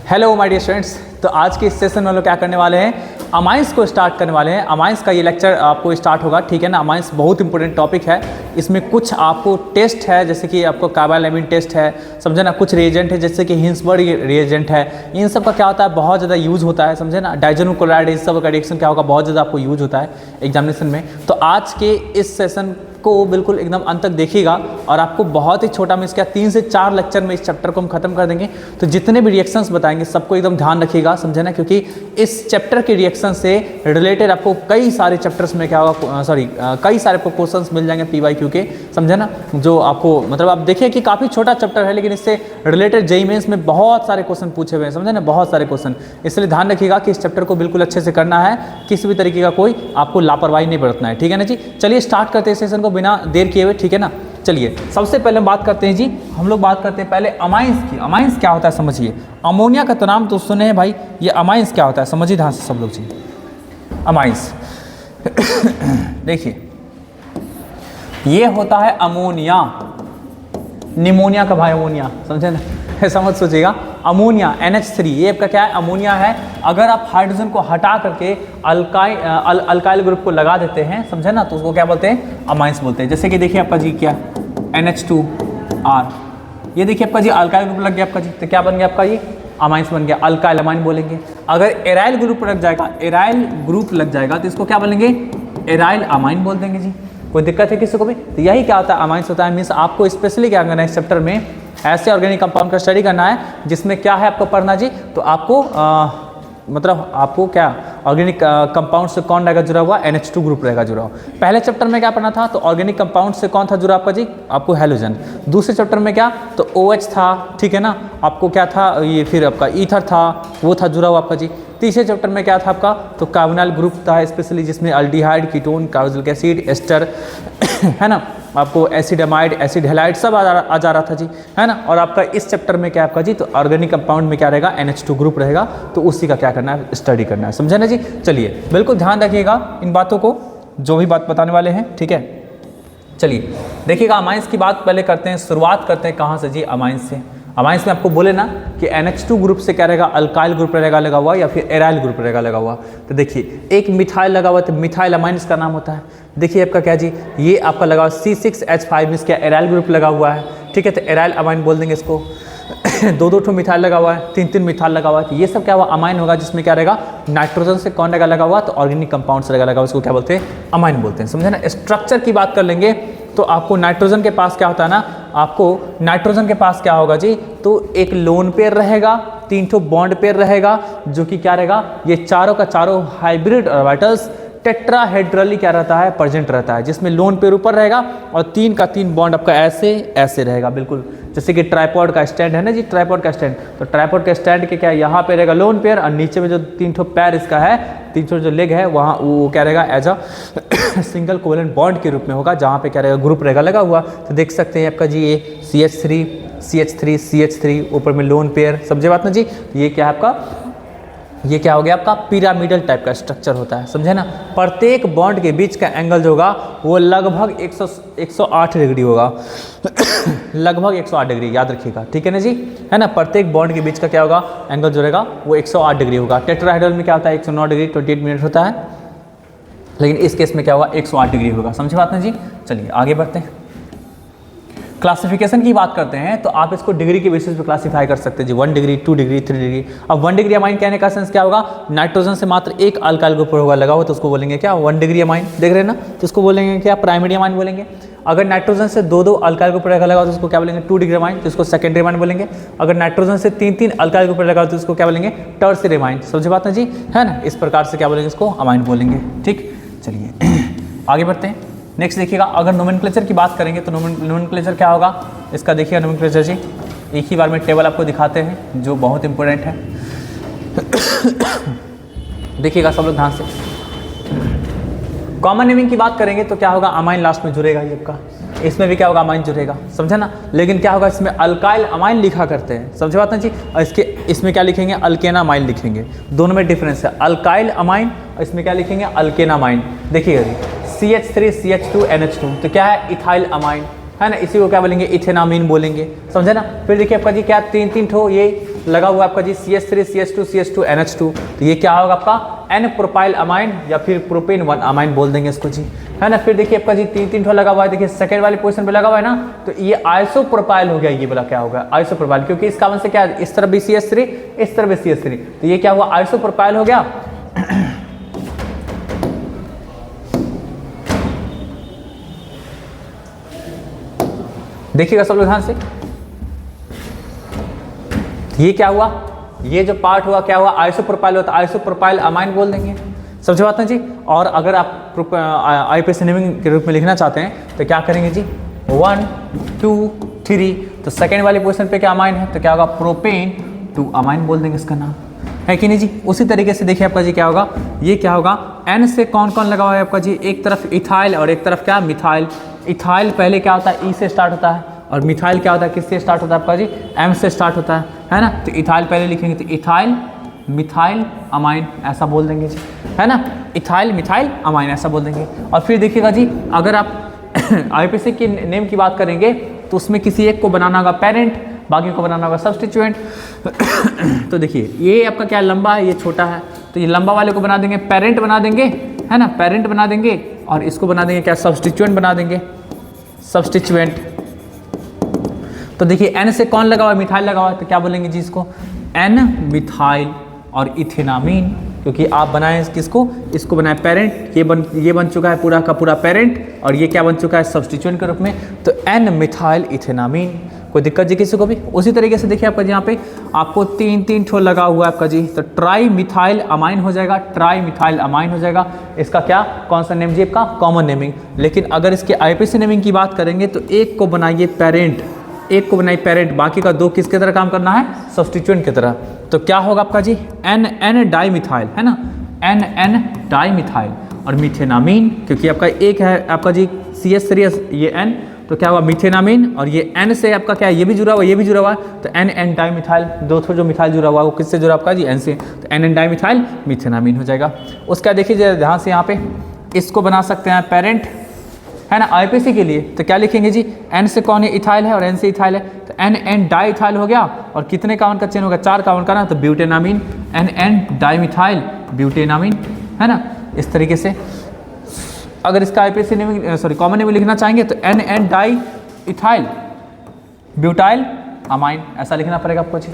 Hello my dear students. तो आज के इस सेशन में लोग क्या करने वाले हैं, अमाइंस को स्टार्ट करने वाले हैं। अमाइंस का ये लेक्चर आपको स्टार्ट होगा, ठीक है ना। अमाइंस बहुत इंपॉर्टेंट टॉपिक है। इसमें कुछ आपको टेस्ट है, जैसे कि आपको कार्बाइल एमीन टेस्ट है, समझे ना। कुछ रिएजेंट है जैसे कि हिंसबर्ग रिएजेंट है। इन सब का क्या होता है, बहुत ज़्यादा यूज़ होता है, समझे ना। डाइजेनो क्लोराइड, इस सब का रिएक्शन क्या होगा, बहुत ज़्यादा आपको यूज होता है एग्जामिनेशन में। तो आज के इस सेशन को बिल्कुल एकदम अंत तक देखिएगा और आपको बहुत ही छोटा में इसका 3 से 4 लेक्चर में इस चैप्टर को हम खत्म कर देंगे। तो जितने भी रिएक्शंस बताएंगे सबको एकदम ध्यान रखिएगा, समझे ना, क्योंकि इस चैप्टर के रिएक्शन से रिलेटेड आपको कई सारे चैप्टर्स में क्या होगा, कई सारे आपको क्वेश्चंस मिल जाएंगे PYQ के, समझे ना। जो आपको मतलब आप देखिए कि काफ़ी छोटा चैप्टर है, लेकिन इससे रिलेटेड JEE मेंस में बहुत सारे क्वेश्चन पूछे हुए हैं, समझे ना, बहुत सारे क्वेश्चन। इसलिए ध्यान रखिएगा कि इस चैप्टर को बिल्कुल अच्छे से करना है, किसी भी तरीके का कोई आपको लापरवाही नहीं बरतना है, ठीक है ना जी। चलिए स्टार्ट करते हैं सेशन को बिना देर किए हुए, ठीक है ना। चलिए सबसे पहले हम बात करते हैं जी, हम लोग बात करते हैं पहले अमाइंस की। अमाइंस क्या होता है समझिए। अमोनिया का तो नाम तो सुने हैं भाई, ये अमाइंस क्या होता है समझिए ध्यान से सब लोग जी। अमाइंस देखिए, ये होता है अमोनिया, निमोनिया का भाई अमोनिया, समझे ना, ऐसा मत सोचिएगा। अमोनिया NH3 ये आपका क्या है, अमोनिया है। अगर आप हाइड्रोजन को हटा करके अल्काइल ग्रुप को लगा देते हैं, समझे ना, तो उसको क्या बोलते हैं, अमाइंस बोलते हैं। जैसे कि देखिए आपका जी क्या NH2R, ये देखिए आपका जी अल्काइल ग्रुप लग गया आपका जी, तो क्या बन गया आपका ये अमाइंस बन गया, अल्काइल अमाइन बोलेंगे। अगर एराइल ग्रुप लग जाएगा, एराइल ग्रुप लग जाएगा तो इसको क्या बोलेंगे, एराइल अमाइन बोल देंगे जी। कोई दिक्कत है किसी को भी? तो यही क्या होता है, अमाइंस होता है। मीन्स आपको स्पेशली क्या करना है इस चैप्टर में, ऐसे ऑर्गेनिक कंपाउंड का स्टडी करना है जिसमें क्या है आपको पढ़ना जी। तो आपको मतलब आपको क्या ऑर्गेनिक कंपाउंड से कौन रहेगा जुड़ा हुआ, NH2 ग्रुप रहेगा जुड़ा हुआ। पहले चैप्टर में क्या पढ़ना था, तो ऑर्गेनिक कंपाउंड से कौन था जुड़ा आपका जी, आपको हैलोजन। दूसरे चैप्टर में क्या, तो OH था, ठीक है ना। आपको क्या था, ये फिर आपका ईथर था, वो था जुड़ा हुआ आपका जी। तीसरे चैप्टर में क्या था आपका, तो कार्बोनाइल ग्रुप था स्पेशली, जिसमें aldehyde, ketone, carboxylic acid, ester है ना, आपको एसिड एमाइड, एसिड हैलाइड सब आ जा रहा था जी, है ना। और आपका इस चैप्टर में क्या आपका जी, तो ऑर्गेनिक कंपाउंड में क्या रहेगा, NH2 ग्रुप रहेगा। तो उसी का क्या करना है, स्टडी करना है, समझे ना जी। चलिए बिल्कुल ध्यान रखिएगा इन बातों को, जो भी बात बताने वाले हैं, ठीक है। चलिए देखिएगा, अमाइंस की बात पहले करते हैं, शुरुआत करते हैं कहाँ से जी, अमाइंस से। अमाइंस में आपको बोले ना कि NH2 ग्रुप से क्या रहेगा, अल्काइल ग्रुप रहेगा लगा हुआ, या फिर एराइल ग्रुप रहेगा लगा हुआ। तो देखिए एक मिथाइल लगा हुआ, तो मिथाइल अमाइन इसका नाम होता है। देखिए आपका क्या जी, ये आपका लगा हुआ C6H5 में इसका एराइल ग्रुप लगा हुआ है, ठीक है। तो एराइल अमाइन बोल देंगे इसको। दो ठो मिथाइल लगा हुआ है, 3 मिथाइल लगा हुआ है, तो ये सब क्या हुआ, अमाइन होगा, जिसमें क्या रहेगा, नाइट्रोजन से कौन रहेगा लगा हुआ, तो ऑर्गेनिक कंपाउंड से रहेगा लगा हुआ, उसको क्या बोलते हैं, अमाइन बोलते हैं, समझे ना। स्ट्रक्चर की बात कर लेंगे तो आपको नाइट्रोजन के पास क्या होता है ना, आपको नाइट्रोजन के पास क्या होगा जी, तो एक लोन पेयर रहेगा, 3 ठो बॉन्ड पेयर रहेगा, जो कि क्या रहेगा, ये चारों का चारों हाइब्रिड ऑर्बिटल्स टेट्राहेड्रली क्या रहता है, प्रेजेंट रहता है, जिसमें लोन पेयर ऊपर रहेगा और 3 का 3 बॉन्ड आपका ऐसे ऐसे रहेगा, बिल्कुल जैसे कि ट्राइपॉड का स्टैंड है ना जी, ट्राइपॉड का स्टैंड। तो ट्राइपॉड का स्टैंड के क्या यहाँ पे रहेगा लोन पेयर, और नीचे में जो 3 ठो पैर इसका है, 3 ठो जो लेग है, वहाँ वो क्या रहेगा, as a single covalent bond के रूप में होगा, जहाँ पे क्या रहेगा, ग्रुप रहेगा लगा हुआ। तो देख सकते हैं आपका जी ये CH3 ऊपर में लोन पेयर, समझे बात ना जी। ये क्या है आपका, ये क्या हो गया आपका, पिरामिडल टाइप का स्ट्रक्चर होता है, समझे ना। प्रत्येक बॉन्ड के बीच का एंगल जो होगा वो लगभग 108 डिग्री होगा लगभग 108 डिग्री, याद रखिएगा, ठीक है ना जी, है ना। प्रत्येक बॉन्ड के बीच का क्या होगा, एंगल जो रहेगा वो 108 डिग्री होगा। टेट्राहेड्रल में क्या होता है, 109 डिग्री 28 मिनट होता है, लेकिन इस केस में क्या होगा, 108 डिग्री होगा, समझे बात ना जी। चलिए आगे बढ़ते हैं। क्लासिफिकेशन की बात करते हैं तो आप इसको डिग्री के बेसिस पे क्लासिफाई कर सकते हैं जी, 1 डिग्री, 2 डिग्री, 3 डिग्री। अब 1 डिग्री अमाइन कहने का सेंस क्या होगा, नाइट्रोजन से मात्र एक अल्काइल ग्रुप होगा लगा हुआ, तो उसको बोलेंगे क्या, 1 डिग्री अमाइन, देख रहे हैं ना, तो उसको बोलेंगे क्या, प्राइमरी अमाइन बोलेंगे। अगर नाइट्रोजन से 2 अल्काइल ग्रुप लगा हुआ तो उसको क्या बोलेंगे, 2 डिग्री अमाइन, तो उसको सेकेंडरी अमाइन बोलेंगे। अगर नाइट्रोजन से 3 अल्काइल ग्रुप लगा हुआ तो उसको क्या बोलेंगे, टर्शियरी अमाइन, समझे बात ना जी, है ना। इस प्रकार से क्या बोलेंगे, इसको अमाइन बोलेंगे, ठीक। चलिए आगे बढ़ते हैं। नेक्स्ट देखिएगा, अगर नोमेनक्लेचर की बात करेंगे तो नोमेनक्लेचर क्या होगा इसका, देखिएगा नोमेनक्लेचर जी, एक ही बार में टेबल आपको दिखाते हैं जो बहुत इंपॉर्टेंट है देखिएगा सब लोग ध्यान से। कॉमन नेमिंग की बात करेंगे तो क्या होगा, अमाइन लास्ट में जुड़ेगा ये आपका, इसमें भी क्या होगा, अमाइन जुड़ेगा, समझे ना। लेकिन क्या होगा, इसमें अल्काइल अमाइन लिखा करते हैं, समझे बात ना जी। और इसमें क्या लिखेंगे, अल्केना अमाइन लिखेंगे, दोनों में डिफरेंस है, अल्काइल अमाइन और इसमें क्या लिखेंगे, अल्केना अमाइन। देखिएगा जी, CH3 CH2 NH2, तो क्या है, इथाइल अमाइन, है ना, इसी को क्या बोलेंगे, इथेनामीन बोलेंगे, समझे ना। फिर देखिए आपका जी क्या 3 ठो ये लगा हुआ है आपका जी CH3 CH2 CH2 NH2, तो ये क्या होगा आपका N प्रोपाइल अमाइन या फिर प्रोपेन 1 अमाइन बोल देंगे इसको जी, है ना। फिर देखिए आपका जी तीन ठो लगा हुआ है, देखिए सेकंड वाली पोजीशन पे लगा हुआ है ना, तो ये आइसोप्रोपाइल हो गया, ये वाला क्या होगा आइसोप्रोपाइल, क्योंकि इस कार्बन से क्या है इस तरफ भी CH3 इस तरफ भी CH3, तो ये क्या हुआ आइसोप्रोपाइल हो गया। देखिएगा सब लोग ध्यान से, ये क्या हुआ, ये जो पार्ट हुआ क्या हुआ आइसोप्रोपाइल होता है, आइसोप्रोपाइल अमाइन बोल देंगे, समझ बात ना जी। और अगर आप IUPAC नेमिंग के रूप में लिखना चाहते हैं तो क्या करेंगे जी 1 2 3, तो सेकेंड वाली पोजीशन पे क्या अमाइन है तो क्या होगा प्रोपेन 2 अमाइन बोल देंगे इसका नाम, है कि नहीं जी। उसी तरीके से देखिए आपका जी क्या होगा, ये क्या होगा N से कौन कौन लगा हुआ है आपका जी, एक तरफ इथाइल और एक तरफ क्या मिथाइल। इथाइल पहले क्या होता है E से स्टार्ट होता है, और मिथाइल क्या होता है किससे स्टार्ट होता है आपका जी M से स्टार्ट होता है ना। तो इथाइल पहले लिखेंगे तो इथाइल मिथाइल अमाइन ऐसा बोल देंगे जी, है ना, इथाइल मिथाइल अमाइन ऐसा बोल देंगे। और फिर देखिएगा जी अगर आप IUPAC के नेम की बात करेंगे तो उसमें किसी एक को बनाना होगा पेरेंट, बाकी को बनाना होगा सब्सटीट्यूएंट। तो देखिए ये आपका क्या लंबा है ये छोटा है, तो ये लंबा वाले को बना देंगे पेरेंट बना देंगे, है ना, पेरेंट बना देंगे, और इसको बना देंगे क्या सब्सटीट्यूएंट बना देंगे, सब्सटीट्यूएंट। तो देखिए N से कौन लगा हुआ है मिथाइल लगा हुआ है, तो क्या बोलेंगे जी इसको N मिथाइल और इथेनामीन, क्योंकि आप बनाए किसको, इसको बनाए पेरेंट, ये बन चुका है पूरा का पूरा पेरेंट, और ये क्या बन चुका है सब्सटीट्यूएंट के रूप में, तो N मिथाइल इथेनामीन। कोई दिक्कत जी किसी को भी। उसी तरीके से देखिए आपका यहाँ पे आपको तीन ठो लगा हुआ है आपका जी, तो ट्राई मिथाइल अमाइन हो जाएगा, ट्राई मिथाइल अमाइन हो जाएगा। इसका क्या कौन सा नेम जी आपका कॉमन नेमिंग। लेकिन अगर इसके IUPAC नेमिंग की बात करेंगे तो एक को बनाइए पेरेंट, एक को बनाइए पेरेंट, बाकी का 2 किसके तरह काम करना है सब्सटीट्यूएंट की तरह। तो क्या होगा आपका जी N डाईमिथाइल, है ना, N डाईमिथाइल और मिथेनामीन, क्योंकि आपका एक है आपका जी CH3 ये N, तो क्या हुआ मिथेनामीन, और ये N से आपका क्या है ये भी जुड़ा हुआ ये भी जुड़ा हुआ है, तो N डाईमिथाइल, 2 जो मिथाइल जुड़ा हुआ है वो किससे जुड़ा आपका जी N से, तो N डाईमिथाइल मिथेनामीन हो जाएगा। उसका देखिए ध्यान से यहाँ पे इसको बना सकते हैं पेरेंट, है ना IUPAC के लिए, तो क्या लिखेंगे जी N से कौन है इथाइल है और N से इथाइल है, तो N डाईइथाइल हो गया, और कितने कार्बन का चेन होगा 4 कार्बन का ना, तो ब्यूटेनामीन N डाईमिथाइल ब्यूटेनामीन, है ना। इस तरीके से अगर इसका IUPAC name sorry common name लिखना चाहेंगे तो N डाईइथाइल ब्यूटाइल अमाइन ऐसा लिखना पड़ेगा आपको जी,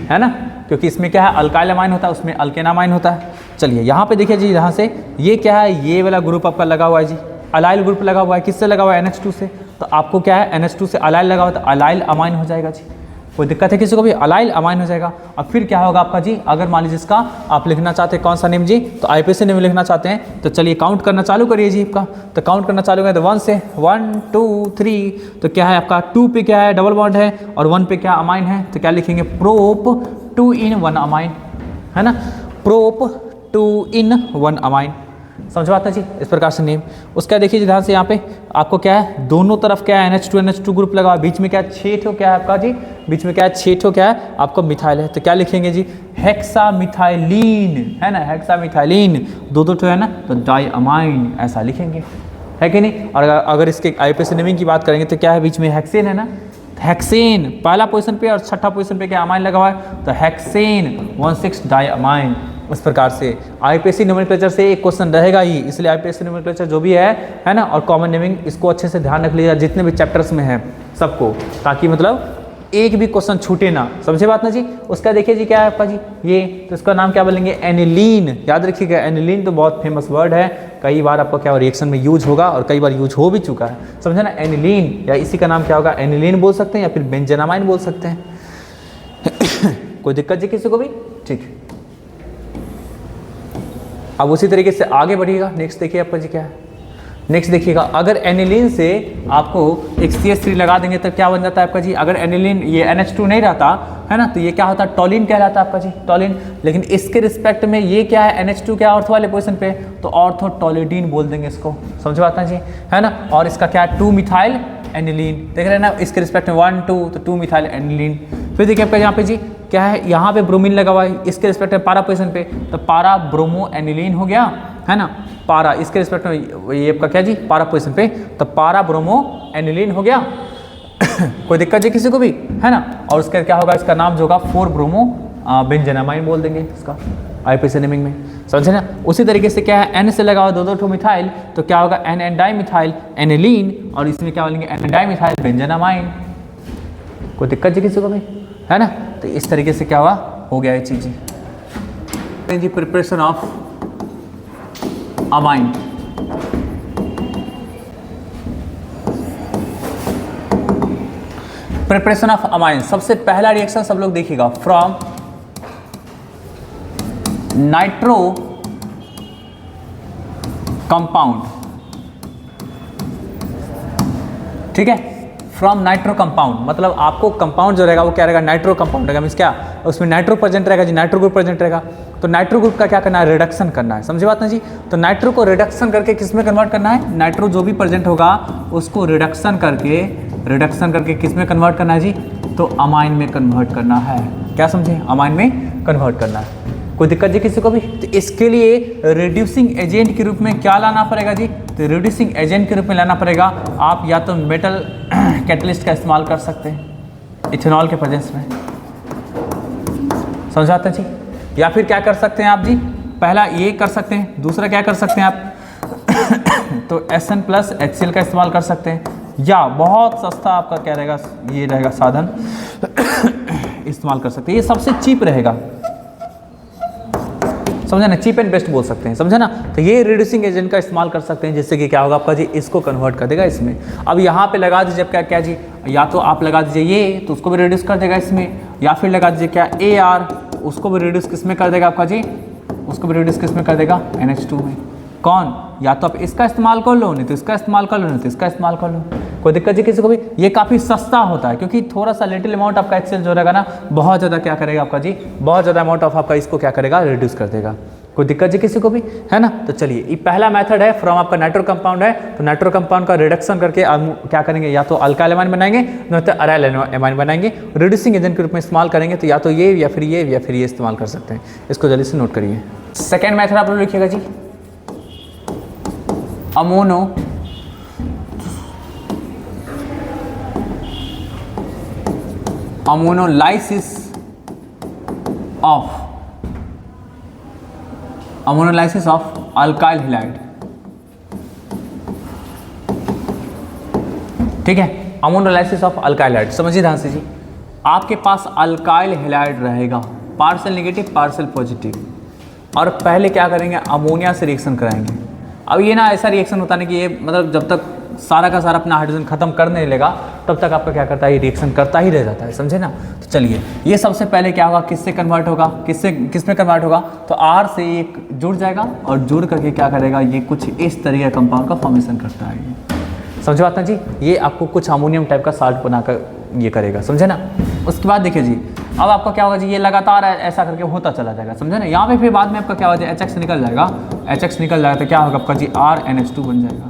है ना, क्योंकि इसमें क्या है अल्काइल अमाइन होता है, उसमें अल्केन अमाइन होता है। चलिए यहाँ पे देखिए जी, यहाँ से ये क्या है ये वाला ग्रुप आपका लगा हुआ है जी, अलाइल ग्रुप लगा हुआ है, किससे लगा हुआ है NH2 से, तो आपको क्या है NH2 से अलाइल लगा हुआ है, तो अलाइल अमाइन हो जाएगा जी। कोई दिक्कत है किसी को भी, अलाइल अमाइन हो जाएगा। और फिर क्या होगा आपका जी, अगर मान लीजिए इसका आप लिखना चाहते हैं कौन सा नेम जी, तो IUPAC नेम लिखना चाहते हैं, तो चलिए काउंट करना चालू करिए जी आपका। तो काउंट करना चालू करें तो 1 से 1 2 3, तो क्या है आपका 2 पे क्या है डबल बॉन्ड है, और 1 पे क्या अमाइन है, तो क्या लिखेंगे प्रोप 2 in 1 अमाइन, है ना, प्रोप 2 in 1 अमाइन, समझ पाते हैं जी, इस प्रकार से नेम। उसका देखिए ध्यान से यहाँ पे आपको क्या है दोनों तरफ क्या है NH2 ग्रुप लगा, बीच में क्या है 6 ठो क्या है आपका जी, बीच में क्या है 6 ठो क्या है आपको मिथाइल है, तो क्या लिखेंगे जी हेक्सामिथाइलिन, है ना, हेक्सामिथाइलिन 2 ठो है ना, तो डाई अमाइन ऐसा लिखेंगे, है कि नहीं। और अगर इसके IUPAC नेमिंग की बात करेंगे तो क्या है बीच में हेक्सेन है ना, हेक्सेन पहला पोजीशन पे और छठा पोजीशन पे क्या अमाइन लगा हुआ है, तो हेक्सेन 16 डाई अमाइन। इस प्रकार से IUPAC नोमेनक्लेचर से एक क्वेश्चन रहेगा ही, इसलिए IUPAC नोमेनक्लेचर जो भी है ना, और कॉमन नेमिंग इसको अच्छे से ध्यान रख लीजिएगा जितने भी चैप्टर्स में है सबको, ताकि मतलब एक भी क्वेश्चन छूटे ना, समझे बात ना जी। उसका देखिए जी क्या है आपका जी ये, तो इसका नाम क्या बोलेंगे एनिलीन, याद रखिएगा एनिलीन तो बहुत फेमस वर्ड है, कई बार आपको क्या रिएक्शन में यूज होगा और कई बार यूज हो भी चुका है, समझे ना, एनिलीन, या इसी का नाम क्या होगा एनिलीन बोल सकते हैं या फिर बेंजेनामाइन बोल सकते हैं। कोई दिक्कत जी किसी को भी, ठीक। अब उसी तरीके से आगे बढ़िएगा, नेक्स्ट देखिए आपका जी क्या है, नेक्स्ट देखिएगा अगर एनिलीन से आपको एक CH3 लगा देंगे तो क्या बन जाता है आपका जी, अगर एनिलीन ये NH2 नहीं रहता है ना, तो ये क्या होता है टॉलिन कहलाता है आपका जी, टॉलिन। लेकिन इसके रिस्पेक्ट में ये क्या है NH2 क्या ऑर्थो वाले पोजीशन पे, तो ऑर्थोटोलिडीन बोल देंगे इसको, समझ पाते हैं जी, है ना। और इसका क्या है 2 मिथाइल एनिलीन, देख रहे हैं ना, इसके रिस्पेक्ट में 1 2, तो 2 मिथाइल एनिलीन। फिर देखिए आपका यहाँ पे जी क्या है, यहाँ पे ब्रोमीन लगा हुआ है, इसके रिस्पेक्ट में पारा पोजीशन पे, तो पारा ब्रोमो एनिलीन हो गया, है ना, पारा इसके रिस्पेक्ट में ये आपका क्या जी पारा पोजीशन पे, तो पारा ब्रोमो एनिलीन हो गया। कोई दिक्कत जी किसी को भी, है ना। और उसका क्या होगा, इसका नाम जो होगा 4 ब्रोमो बेंजेनामाइन बोल देंगे इसका आईपीसी नेमिंग में, समझे ना। उसी तरीके से क्या है, एन से लगा हुआ 2-2 मिथाइल, तो क्या होगा एन एन डाइमिथाइल एनिलीन, और इसमें क्या बोलेंगे एन डाइमिथाइल बेंजेनामाइन। कोई दिक्कत जी किसी को भी, है ना। तो इस तरीके से क्या हुआ, हो गया ये चीज़ जी। Preparation of amine, preparation of amine, सबसे पहला रिएक्शन सब लोग देखिएगा, फ्रॉम नाइट्रो कंपाउंड, ठीक है, फ्रॉम नाइट्रो कंपाउंड, मतलब आपको कंपाउंड जो रहेगा वो क्या रहेगा, नाइट्रो कंपाउंड रहेगा। मीन्स क्या, उसमें नाइट्रो प्रेजेंट रहेगा जी, नाइट्रो ग्रुप प्रेजेंट रहेगा। तो नाइट्रो ग्रुप का क्या करना है, रिडक्शन करना है, समझे बात ना जी। तो नाइट्रो को रिडक्शन करके किस में कन्वर्ट करना है, नाइट्रो जो भी प्रेजेंट होगा उसको रिडक्शन करके किस में कन्वर्ट करना है जी, तो अमाइन में कन्वर्ट करना है। क्या समझे, अमाइन में कन्वर्ट करना है। कोई दिक्कत जी किसी को भी। तो इसके लिए रिड्यूसिंग एजेंट के रूप में क्या लाना पड़ेगा जी, तो रिड्यूसिंग एजेंट के रूप में लाना पड़ेगा आप या तो मेटल कैटलिस्ट का इस्तेमाल कर सकते हैं इथेनॉल के प्रेजेंस में, समझाते हैं जी। या फिर क्या कर सकते हैं आप जी, पहला ये कर सकते हैं, दूसरा क्या कर सकते हैं आप तो SN प्लस HCl का इस्तेमाल कर सकते हैं, या बहुत सस्ता आपका क्या रहेगा, ये रहेगा साधन इस्तेमाल कर सकते हैं, ये सबसे चीप रहेगा, समझे ना, चीप एंड बेस्ट बोल सकते हैं, समझे ना। तो ये रिड्यूसिंग एजेंट का इस्तेमाल कर सकते हैं, जिससे कि क्या होगा आपका जी, इसको कन्वर्ट कर देगा इसमें। अब यहाँ पे लगा दीजिए क्या क्या जी, या तो आप लगा दीजिए ये, तो उसको भी रिड्यूस कर देगा इसमें, या फिर लगा दीजिए क्या AR, उसको भी रिड्यूस किस में कर देगा आपका जी, उसको भी रिड्यूस किस में कर देगा, NH2 में। कौन, या तो आप इसका इस्तेमाल कर लो, नहीं तो इसका इस्तेमाल कर लो, नहीं तो इसका इस्तेमाल कर लो, कोई दिक्कत जी किसी को भी। ये काफ़ी सस्ता होता है, क्योंकि थोड़ा सा लिटिल अमाउंट आपका HCl जो रहेगा ना, बहुत ज़्यादा क्या करेगा आपका जी, बहुत ज़्यादा अमाउंट ऑफ आपका इसको क्या करेगा, रिड्यूस कर देगा। कोई दिक्कत जी किसी को भी, है ना। तो चलिए, ये पहला मेथड है, फ्रॉम आपका नाइट्रो कंपाउंड है, तो नाइट्रो कंपाउंड का रिडक्शन करके क्या करेंगे, या तो अल्काइल एमाइन बनाएंगे, नहीं तो अराइल एमाइन बनाएंगे, रिड्यूसिंग एजेंट के रूप में इस्तेमाल करेंगे। तो या तो ये या फिर ये या फिर ये इस्तेमाल कर सकते हैं, इसको जल्दी से नोट करिए। सेकेंड मेथड आप लोग लिखिएगा जी, अमोनोलाइसिस ऑफ अल्काइल हैलाइड, ठीक है, अमोनोलाइसिस ऑफ अल्काइल हैलाइड। समझिए ध्यान से जी, आपके पास अल्काइल हैलाइड रहेगा, पार्शियल नेगेटिव पार्शियल पॉजिटिव, और पहले क्या करेंगे, अमोनिया से रिएक्शन कराएंगे। अब ये ना ऐसा रिएक्शन होता है कि ये मतलब जब तक सारा का सारा अपना हाइड्रोजन खत्म करने लेगा तब तक आपका क्या करता है, ये रिएक्शन करता ही रह जाता है, समझे ना। तो चलिए, ये सबसे पहले क्या होगा, किससे कन्वर्ट होगा, किस में कन्वर्ट होगा, तो R से एक जुड़ जाएगा, और जुड़ करके क्या करेगा, ये कुछ इस तरह का कंपाउंड का फॉर्मेशन करता है। समझे बात ना जी, ये आपको कुछ अमोनियम टाइप का साल्ट बनाकर ये करेगा, समझे ना। उसके बाद देखिए जी, अब आपका क्या होगा जी, ये लगातार ऐसा करके होता चला जाएगा, समझे ना। यहाँ पे फिर बाद में आपका क्या हो जाएगा, HX निकल जाएगा, HX निकल जाएगा तो क्या होगा आपका जी, RNH2 बन जाएगा,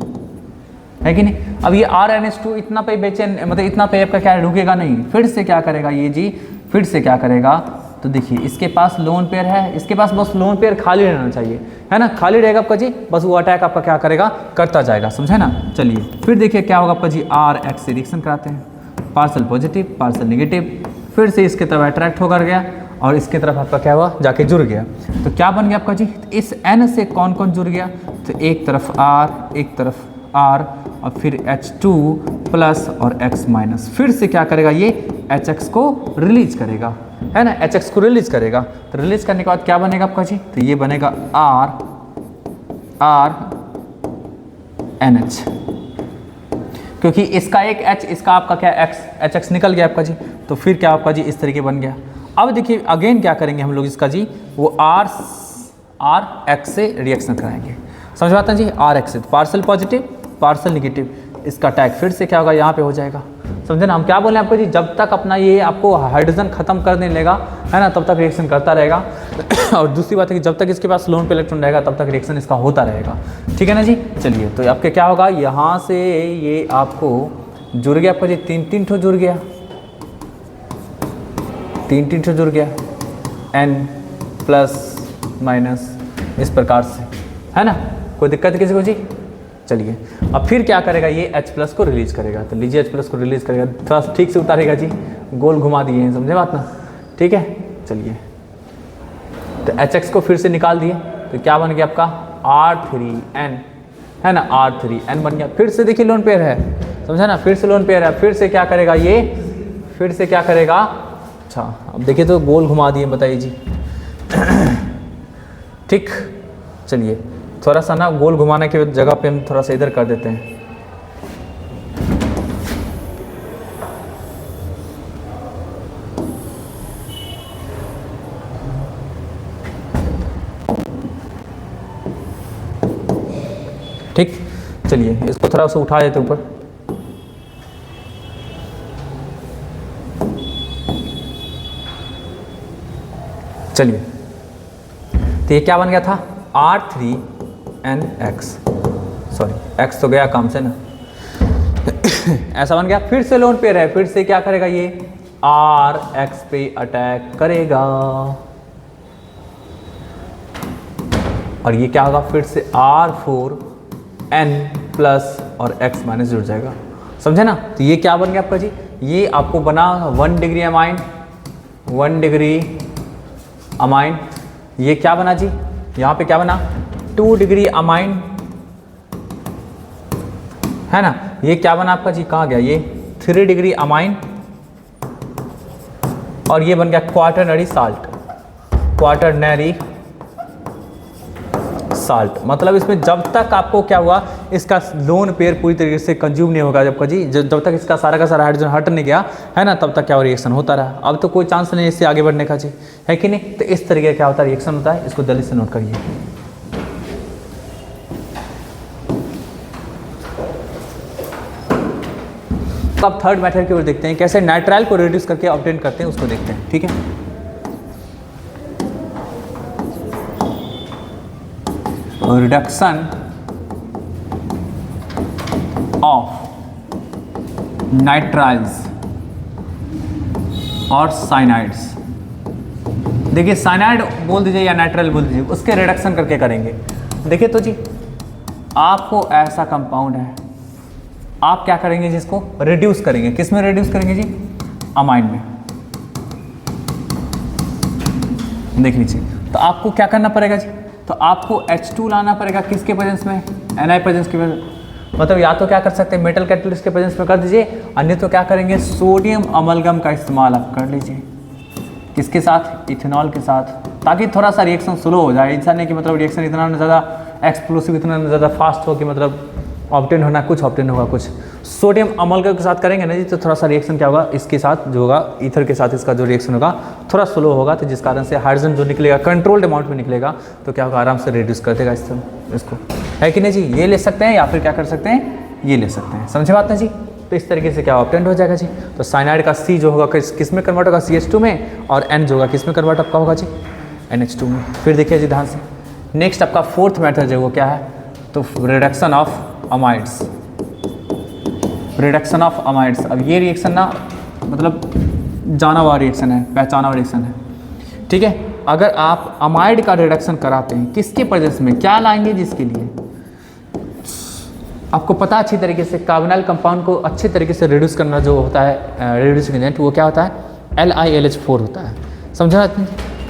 है कि नहीं। अब ये RNH2 इतना पे बेचैन, मतलब इतना पे आपका क्या रुकेगा नहीं, फिर से क्या करेगा ये जी, फिर से क्या करेगा, तो देखिए इसके पास लोन पेयर है, इसके पास बस लोन पेयर खाली रहना चाहिए, है ना, खाली रहेगा आपका जी, बस वो अटैक आपका क्या करेगा, करता जाएगा, समझे ना। चलिए फिर देखिए क्या होगा आपका जी, RX से रिएक्शन कराते हैं, पार्शियल पॉजिटिव पार्शियल नेगेटिव, फिर से इसके तरफ अट्रैक्ट होकर गया, और इसके तरफ आपका क्या हुआ, जाके जुड़ गया। तो क्या बन गया आपका जी, इस N से कौन कौन जुड़ गया, तो एक तरफ R, एक तरफ R, और फिर H2 प्लस और X माइनस, फिर से क्या करेगा, ये HX को रिलीज करेगा, है ना, HX को रिलीज करेगा। तो रिलीज करने के बाद क्या बनेगा आपका जी, तो ये बनेगा RNH, क्योंकि इसका एक H, इसका आपका क्या X, HX निकल गया आपका जी, तो फिर क्या आपका जी, इस तरीके बन गया। अब देखिए अगेन क्या करेंगे हम लोग इसका जी, वो RX से रिएक्शन कराएंगे, समझ पाते हैं जी, RX से पार्शियल पॉजिटिव पार्शियल नेगेटिव, इसका अटैक फिर से क्या होगा, यहाँ पे हो जाएगा, समझे ना। हम क्या बोले आपको जी, जब तक अपना ये आपको हाइड्रोजन खत्म कर देने लेगा, है ना, तब तक रिएक्शन करता रहेगा और दूसरी बात है कि जब तक इसके पास लोन पे इलेक्ट्रॉन रहेगा तब तक रिएक्शन इसका होता रहेगा, ठीक है ना जी। चलिए, तो आपके क्या होगा, यहाँ से ये आपको जुड़ गया आपका जी, तीन ठो जुड़ गया, तीन ठो जुड़ गया, N प्लस माइनस इस प्रकार से, है ना। कोई दिक्कत है किसी को जी, चलिए अब फिर क्या करेगा, ये H+ को रिलीज करेगा। तो लीजिए H+ को रिलीज करेगा, थोड़ा सा ठीक से उतारेगा जी, गोल घुमा दिए हैं, समझे बात ना, ठीक है। चलिए तो HX को फिर से निकाल दिए, तो क्या बन गया आपका R3N, है ना, R3N बन गया। फिर से देखिए लोन पेयर है, समझा ना, फिर से लोन पेयर है। फिर से क्या करेगा ये, फिर से क्या करेगा, अच्छा अब देखिए तो गोल घुमा दिए, बताइए जी ठीक। चलिए थोड़ा सा ना गोल घुमाने की जगह पे हम थोड़ा सा इधर कर देते हैं। ठीक, चलिए इसको थोड़ा सा उठा देते ऊपर। चलिए तो ये क्या बन गया था, R3NX, सॉरी X तो गया काम से ना ऐसा बन गया। फिर से लोन पेयर है, फिर से क्या करेगा ये, RX पे अटैक करेगा, और ये क्या होगा, फिर से R4N प्लस और X माइनस जुड़ जाएगा, समझे ना। तो ये क्या बन गया आपका जी, ये आपको बना 1 डिग्री अमाइन, 1 डिग्री अमाइन। ये क्या बना जी, यहाँ पे क्या बना 2 डिग्री अमाइन, है ना। ये क्या बना आपका जी, कहाँ गया ये 3 डिग्री अमाइन, और ये बन गया क्वाटरनरी साल्ट, क्वाटरनरी साल्ट। मतलब इसमें जब तक आपको क्या हुआ, इसका लोन पेयर पूरी तरीके से कंज्यूम नहीं होगा, जब जी जब तक इसका सारा का सारा हाइड्रोजन हट नहीं गया, है ना, तब तक क्या रिएक्शन होता रहा। अब तो कोई चांस नहीं इससे आगे बढ़ने का जी, है कि नहीं। तो इस तरीके का क्या होता है, रिएक्शन होता है, इसको जल्दी से नोट करिए। तो अब थर्ड मेथड की ओर देखते हैं, कैसे नाइट्राइल को रिड्यूस करके ऑब्टेन करते हैं, उसको देखते हैं, ठीक है। रिडक्शन ऑफ नाइट्राइल्स और साइनाइड्स। देखिए साइनाइड बोल दीजिए या नाइट्राइल बोल दीजिए, उसके रिडक्शन करके करेंगे। देखिए तो जी आपको ऐसा कंपाउंड है, आप क्या करेंगे जिसको रिड्यूस करेंगे, किस में रिड्यूस करेंगे जी, अमाइन में। देख लीजिए तो आपको क्या करना पड़ेगा जी, तो आपको H2 लाना पड़ेगा, किसके प्रेजेंस में, Na प्रेजेंस के प्रेजेंस। मतलब या तो क्या कर सकते हैं, मेटल कैटलिस्ट के प्रेजेंस में कर दीजिए, अन्य तो क्या करेंगे, सोडियम अमलगम का इस्तेमाल आप कर लीजिए, किसके साथ, इथेनॉल के साथ, ताकि थोड़ा सा रिएक्शन स्लो हो जाए। ऐसा नहीं कि मतलब रिएक्शन इतना ज़्यादा एक्सप्लोसिव, इतना ज़्यादा फास्ट हो कि मतलब ऑब्टेन होना कुछ, ऑब्टेन होगा कुछ। सोडियम अमलगम के साथ करेंगे ना जी, तो थोड़ा सा रिएक्शन क्या होगा, इसके साथ जो होगा, ईथर के साथ इसका जो रिएक्शन होगा थोड़ा स्लो होगा, तो जिस कारण से हाइड्रोजन जो निकलेगा कंट्रोल्ड अमाउंट में निकलेगा, तो क्या होगा, आराम से रिड्यूस कर देगा इसको, है कि नहीं जी। ये ले सकते हैं या फिर क्या कर सकते हैं, ये ले सकते हैं, समझे बात ना जी। तो इस तरीके से क्या ऑब्टेन हो जाएगा जी। तो साइनाइड का C जो होगा किस में कन्वर्ट होगा, CH2 में, और N जो होगा किस में कन्वर्ट आपका होगा जी, NH2 में। फिर देखिए जी ध्यान से, नेक्स्ट आपका फोर्थ मेथड जो वो क्या है, तो reduction of amides, reduction of amides. अब ये रिएक्शन ना मतलब जाना हुआ रिएक्शन है, पहचाना हुआ रिएक्शन है, ठीक है। अगर आप अमाइड का रिडक्शन कराते हैं, किसके प्रेजेंस में, क्या लाएंगे जिसके लिए आपको पता अच्छी तरीके से, कार्बोनाइल कंपाउंड को अच्छे तरीके से रिड्यूस करना जो होता है रिड्यूसिंग एजेंट, वो क्या होता है, LiLH4 होता है, समझा,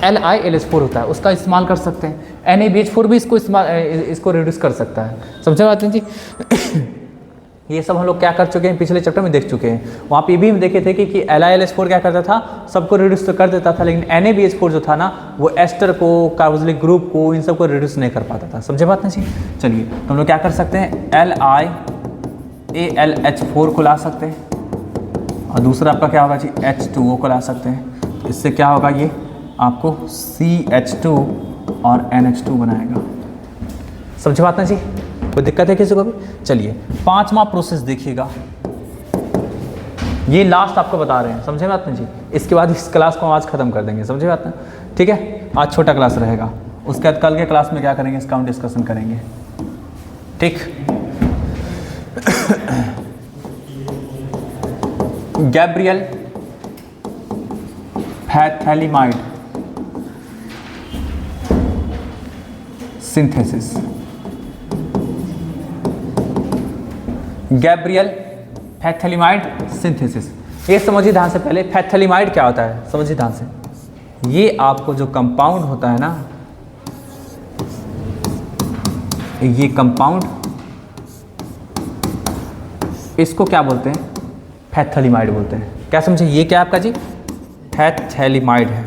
LiLH4 होता है, उसका इस्तेमाल कर सकते हैं। NaBH4 भी इसको रिड्यूस कर सकता है, समझा बात जी। ये सब हम लोग क्या कर चुके हैं, पिछले चैप्टर में देख चुके हैं। वहाँ पे भी हम देखे थे कि LiLH4 क्या करता था, सबको रिड्यूस तो कर देता था, लेकिन NaBH4 जो था ना, वो एस्टर को, कार्बोक्सिलिक ग्रुप को, इन सबको रिड्यूस नहीं कर पाता था, समझे बात ना जी। चलिए तो हम लोग क्या कर सकते हैं, LiAlH4 को ला सकते हैं, और दूसरा आपका क्या होगा जी, H2O को ला सकते हैं। इससे क्या होगा, ये आपको CH2 और NH2 बनाएगा, समझे बात ना जी। कोई दिक्कत है किसी को भी। चलिए पांचवा प्रोसेस देखिएगा, ये लास्ट आपको बता रहे हैं, समझे बात ना जी। इसके बाद इस क्लास को आज खत्म कर देंगे, समझे बात ना, ठीक है। आज छोटा क्लास रहेगा, उसके बाद कल के क्लास में क्या करेंगे, इसका हम डिस्कशन करेंगे, ठीक। Gabriel phthalimide synthesis, Gabriel phthalimide synthesis. ये समझिए ध्यान से, पहले फैथलीमाइड क्या होता है समझिए ध्यान से। ये आपको जो कंपाउंड होता है ना, ये कंपाउंड, इसको क्या बोलते हैं? फैथलीमाइड बोलते हैं। क्या समझे? ये क्या आपका जी? फैथलीमाइड है।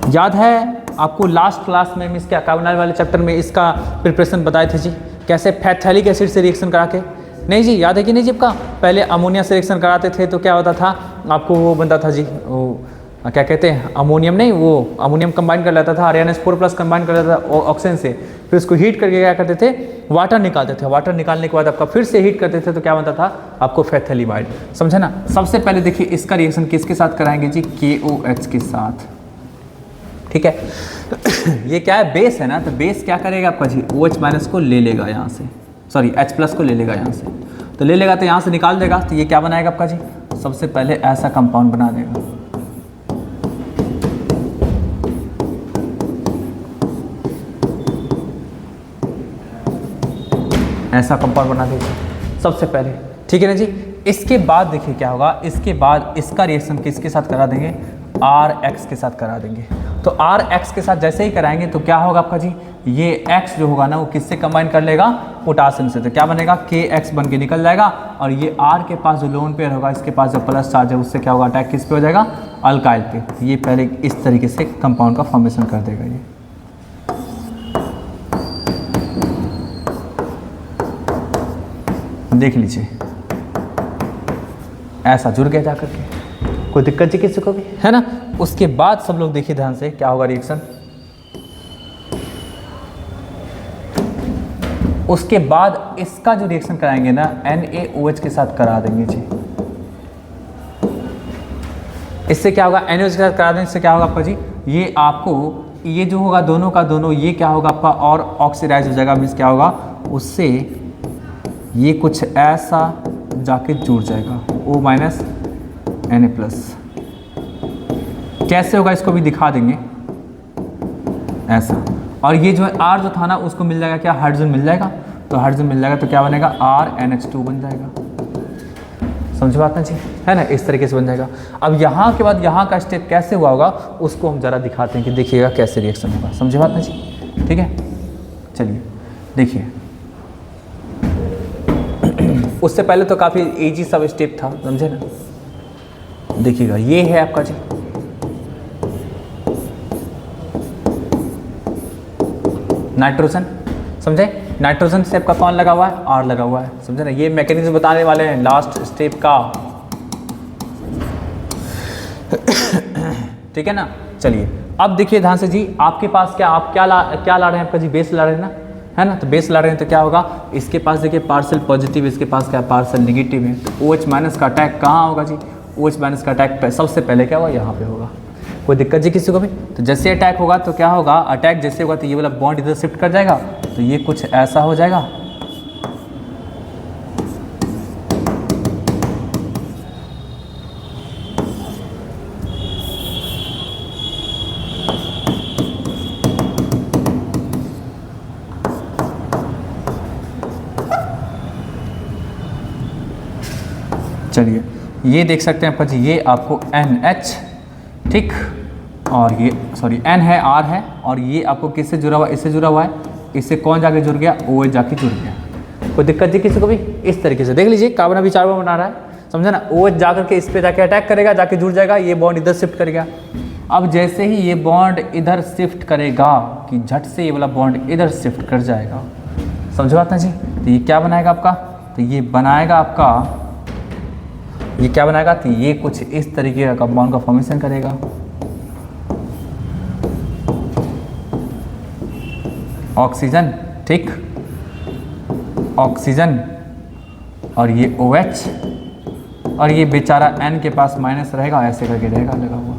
याद है आपको लास्ट क्लास में इसके कार्बोनाइल वाले चैप्टर में इसका प्रिपरेशन बताए थे जी, कैसे फैथैलिक एसिड से रिएक्शन करा के? नहीं जी, याद है कि नहीं जी आपका? पहले अमोनिया से रिएक्शन कराते थे तो क्या होता था आपको, वो बनता था जी, वो क्या कहते हैं, अमोनियम नहीं, वो अमोनियम कंबाइन कर लेता था और NH4+ कंबाइन कर लेता था ऑक्सीजन से, फिर उसको हीट करके क्या करते थे, वाटर निकालते थे। वाटर निकालने के बाद आपका फिर से हीट करते थे तो क्या बनता था आपको? फैथलीमाइड। समझे ना? सबसे पहले देखिए इसका रिएक्शन किसके साथ कराएंगे जी? KOH के साथ। ठीक है। ये क्या है? बेस है ना, तो बेस क्या करेगा आपका जी? OH- को ले लेगा यहाँ से, सॉरी H+ को ले लेगा यहाँ से, तो ले लेगा तो यहाँ से निकाल देगा, तो ये क्या बनाएगा आपका जी? सबसे पहले ऐसा कंपाउंड बना देगा। ऐसा कंपाउंड बना देगा सबसे पहले। ठीक है ना जी? इसके बाद देखिए क्या होगा, इसके बाद इसका रिएक्शन किसके साथ करा देंगे? RH के साथ करा देंगे। तो RH के साथ जैसे ही कराएंगे तो क्या होगा आपका जी? ये X जो होगा ना वो किससे कंबाइन कर लेगा? पोटासियम से। तो क्या बनेगा? KX बन के निकल जाएगा और ये R के पास जो लोन पेयर होगा, इसके पास जो प्लस चार्ज है, उससे क्या होगा? अटैक किस पे हो जाएगा? अल्काइल पे। ये पहले इस तरीके से कंपाउंड का फॉर्मेशन कर देगा। ये देख लीजिए, ऐसा जुड़ गया जाकर के, कोई दिक्कत जी किसी को भी, है ना? उसके बाद सब लोग देखिए ध्यान से क्या होगा रिएक्शन। उसके बाद इसका जो रिएक्शन कराएंगे ना, NaOH के साथ करा देंगे जी। इससे क्या होगा? NaOH के साथ करा देंगे, इससे क्या होगा आपका जी? ये आपको, ये जो होगा दोनों का दोनों, ये क्या होगा आपका? और ऑक्सीडाइज हो जाएगा। मीन्स क्या होगा? उससे ये कुछ ऐसा जाके जुड़ जाएगा, O- Na+। कैसे होगा इसको भी दिखा देंगे, ऐसा। और ये जो है R जो था ना, उसको मिल जाएगा क्या? हाइड्रोजन मिल जाएगा। तो हाइड्रोजन मिल जाएगा तो क्या बनेगा? RNH2 बन जाएगा। समझो बात ना जी, है ना? इस तरीके से बन जाएगा। अब यहाँ के बाद यहाँ का स्टेप कैसे हुआ होगा उसको हम ज़रा दिखाते हैं कि देखिएगा कैसे रिएक्शन होगा। समझे बात ना जी? ठीक है, चलिए देखिए। उससे पहले तो काफ़ी इजी सब स्टेप था, समझे ना? देखिएगा, ये है आपका जी नाइट्रोजन। समझे? नाइट्रोजन से आपका कौन लगा हुआ है? R लगा हुआ है। समझे ना? ये मैकेनिज्म बताने वाले हैं लास्ट स्टेप का। ठीक है ना? चलिए अब देखिए ध्यान से जी, आपके पास क्या, आप क्या ला रहे हैं आपका जी? बेस ला रहे हैं ना, है ना? तो बेस ला रहे हैं तो क्या होगा? इसके पास देखिए पार्सल पॉजिटिव, इसके पास क्या? पार्सल नेगेटिव है। तो OH- का अटैक कहाँ होगा जी? OH- का अटैक सबसे पहले क्या होगा? यहाँ पे होगा। कोई दिक्कत जी किसी को भी? तो जैसे अटैक होगा तो क्या होगा? अटैक जैसे होगा तो ये वाला बॉन्ड इधर शिफ्ट कर जाएगा, तो ये कुछ ऐसा हो जाएगा। चलिए ये देख सकते हैं आपका जी, ये आपको NH, ठीक, और ये सॉरी N है, R है, और ये आपको किससे जुड़ा हुआ? इससे जुड़ा हुआ है। इससे कौन जाके जुड़ गया? OH जाके जुड़ गया। कोई दिक्कत जी किसी को भी? इस तरीके से देख लीजिए, कार्बन अभी 4 बार बना रहा है, समझे ना? OH जाकर के इस पे जाके अटैक करेगा, जाके जुड़ जाएगा, ये बॉन्ड इधर शिफ्ट करेगा। अब जैसे ही ये बॉन्ड इधर शिफ्ट करेगा कि झट से ये वाला बॉन्ड इधर शिफ्ट कर जाएगा। समझो बात ना जी? तो ये क्या बनाएगा आपका? तो ये बनाएगा आपका, ये क्या बनाएगा? तो ये कुछ इस तरीके का कंपाउंड का फॉर्मेशन करेगा। ऑक्सीजन, ठीक, ऑक्सीजन, और ये OH, और ये बेचारा N के पास माइनस रहेगा, ऐसे करके रहेगा लगा हुआ।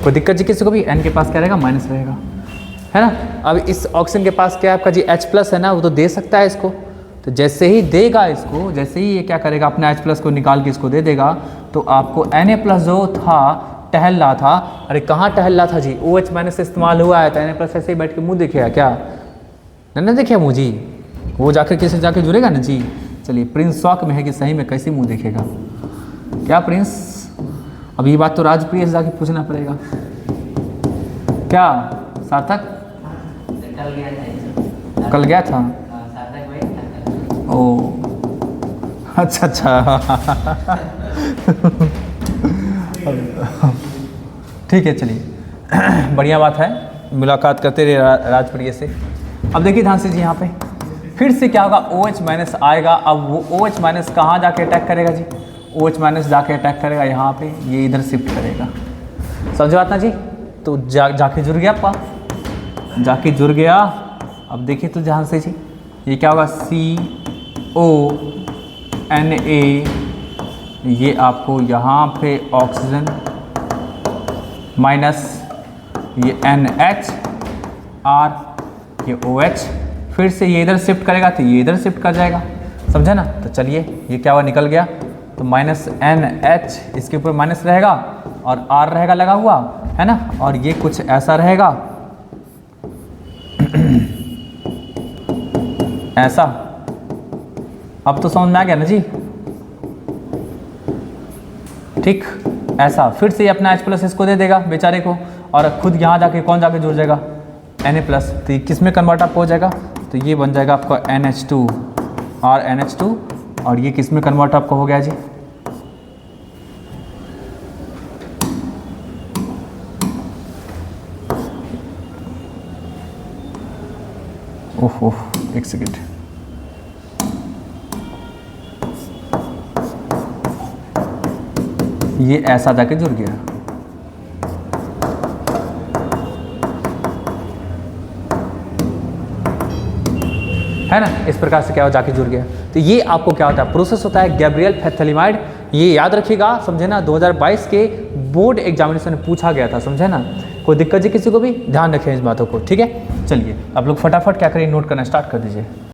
कोई दिक्कत जी किसी को भी? N के पास क्या रहेगा? माइनस रहेगा, है ना? अब इस ऑक्सीजन के पास क्या है आपका जी? H+ है ना, वो तो दे सकता है इसको। तो जैसे ही देगा इसको, जैसे ही ये क्या करेगा? अपना H+ को निकाल के इसको दे देगा, तो आपको Na+ जो था, टहल रहा था, अरे कहाँ टहल रहा था जी? OH- से इस्तेमाल हुआ है, तो Na+ ऐसे ही बैठ के मुँह देखेगा क्या? नहीं देखिए मुँह जी, वो जाकर किसी जाके जुड़ेगा ना जी, चलिए प्रिंस शौक में है कि सही में कैसे मुंह देखेगा क्या प्रिंस? अब ये बात तो राजप्रिय से जाके पूछना पड़ेगा। क्या सार्थक कल गया था? ओ अच्छा अच्छा ठीक है चलिए बढ़िया बात है, मुलाकात करते रहे राजप्रिय से। अब देखिए ध्यान से जी, यहाँ पे फिर से क्या होगा, OH माइनस आएगा। अब वो OH माइनस कहाँ जाके अटैक करेगा जी? OH माइनस जाके अटैक करेगा यहाँ पे, ये इधर शिफ्ट करेगा। समझ बात ना जी? तो जाके जुड़ गया आपका, जाके जुड़ गया। अब देखिए तो ध्यान से जी, ये क्या होगा CONA, ये आपको यहाँ पे ऑक्सीजन माइनस ये NHR, ये OH, फिर से ये इधर शिफ्ट करेगा तो ये इधर शिफ्ट कर जाएगा। समझे ना? तो चलिए ये क्या हुआ, निकल गया। तो माइनस NH इसके ऊपर माइनस रहेगा और R रहेगा लगा हुआ, है ना, और ये कुछ ऐसा रहेगा ऐसा। अब तो समझ में आ गया ना जी? ठीक, ऐसा। फिर से ये अपना H+ इसको दे देगा बेचारे को, और खुद यहाँ जाके कौन जाके जुड़ जाएगा, Na+। तो ये किस में कन्वर्ट आपको हो जाएगा? तो ये बन जाएगा आपका NH2 और NH2, और ये किस में कन्वर्ट आपको हो गया जी? ओह एक सेकेंड, ये ऐसा जाके जुड़ गया। है ना, इस प्रकार से क्या हो, जाके जुड़ गया। तो ये आपको क्या होता है, प्रोसेस होता है गैब्रियल फैथैलेमाइड। ये याद रखिएगा, समझे ना, 2022 के बोर्ड एग्जामिनेशन में पूछा गया था। समझे ना? कोई दिक्कत जी किसी को भी? ध्यान रखें इस बातों को, ठीक है। चलिए आप लोग फटाफट क्या करिए, नोट करना स्टार्ट कर दीजिए।